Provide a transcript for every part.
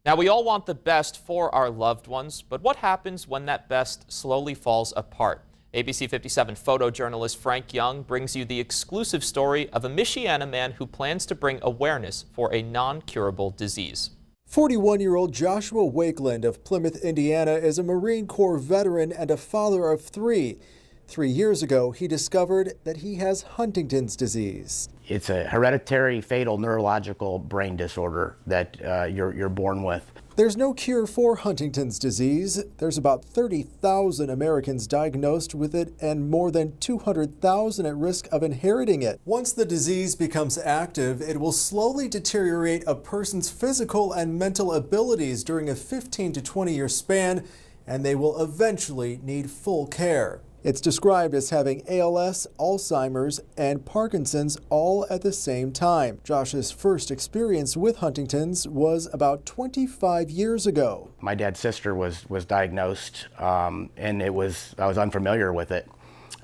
Now, we all want the best for our loved ones, but what happens when that best slowly falls apart? ABC 57 photojournalist Frank Young brings you the exclusive story of a Michiana man who plans to bring awareness for a non-curable disease. 41-year-old Joshua Wakeland of Plymouth, Indiana is a Marine Corps veteran and a father of three. 3 years ago, he discovered that he has Huntington's disease. It's a hereditary fatal neurological brain disorder that you're born with. There's no cure for Huntington's disease. There's about 30,000 Americans diagnosed with it and more than 200,000 at risk of inheriting it. Once the disease becomes active, it will slowly deteriorate a person's physical and mental abilities during a 15 to 20-year span, and they will eventually need full care. It's described as having ALS, Alzheimer's, and Parkinson's all at the same time. Josh's first experience with Huntington's was about 25 years ago. My dad's sister was diagnosed, and I was unfamiliar with it.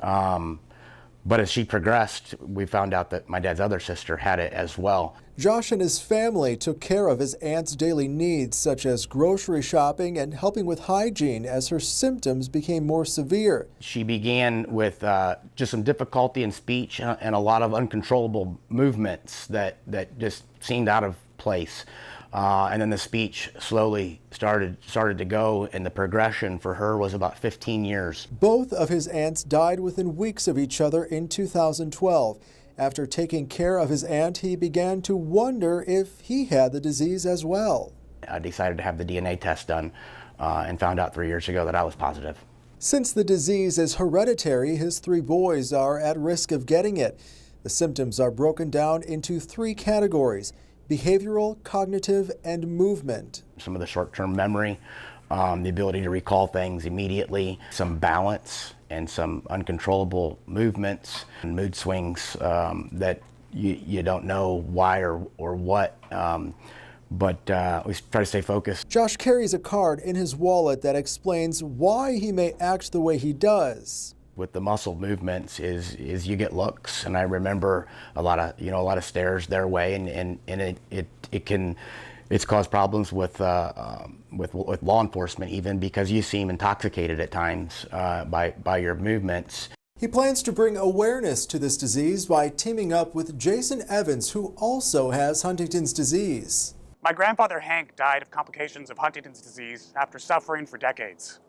But as she progressed, we found out that my dad's other sister had it as well. Josh and his family took care of his aunt's daily needs, such as grocery shopping and helping with hygiene as her symptoms became more severe. She began with just some difficulty in speech and a lot of uncontrollable movements that just seemed out of place. And then the speech slowly started to go, and the progression for her was about 15 years. Both of his aunts died within weeks of each other in 2012. After taking care of his aunt, he began to wonder if he had the disease as well. I decided to have the DNA test done and found out 3 years ago that I was positive. Since the disease is hereditary, his 3 boys are at risk of getting it. The symptoms are broken down into 3 categories: behavioral, cognitive, and movement. Some of the short-term memory, the ability to recall things immediately, some balance, and some uncontrollable movements and mood swings that you don't know why or what, but we try to stay focused. Josh carries a card in his wallet that explains why he may act the way he does. With the muscle movements is you get looks, and I remember a lot of stares their way, and it's caused problems with law enforcement, even because you seem intoxicated at times by your movements. He plans to bring awareness to this disease by teaming up with Jason Evans, who also has Huntington's disease. My grandfather Hank died of complications of Huntington's disease after suffering for decades.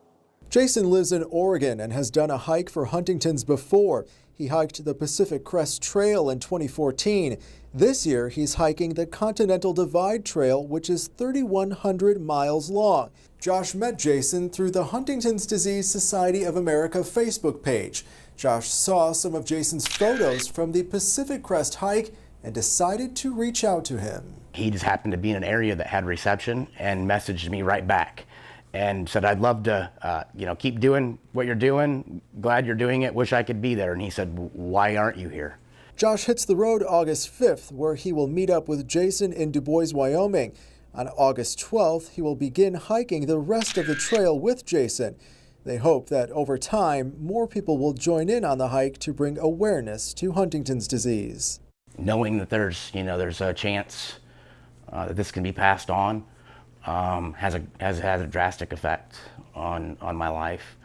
Jason lives in Oregon and has done a hike for Huntington's before. He hiked the Pacific Crest Trail in 2014. This year, he's hiking the Continental Divide Trail, which is 3,100 miles long. Josh met Jason through the Huntington's Disease Society of America Facebook page. Josh saw some of Jason's photos from the Pacific Crest hike and decided to reach out to him. He just happened to be in an area that had reception and messaged me right back and said, "I'd love to, keep doing what you're doing. Glad you're doing it. Wish I could be there." And he said, "Why aren't you here?" Josh hits the road August 5th, where he will meet up with Jason in Du Bois, Wyoming. On August 12th, he will begin hiking the rest of the trail with Jason. They hope that over time, more people will join in on the hike to bring awareness to Huntington's disease. Knowing that there's a chance that this can be passed on has a drastic effect on my life,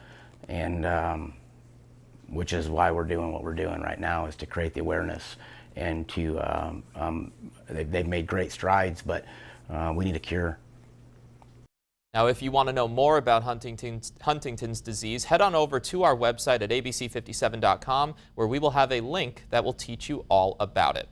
and which is why we're doing what we're doing right now, is to create the awareness and to they've made great strides, but we need a cure. Now, if you want to know more about Huntington's disease, head on over to our website at abc57.com, where we will have a link that will teach you all about it.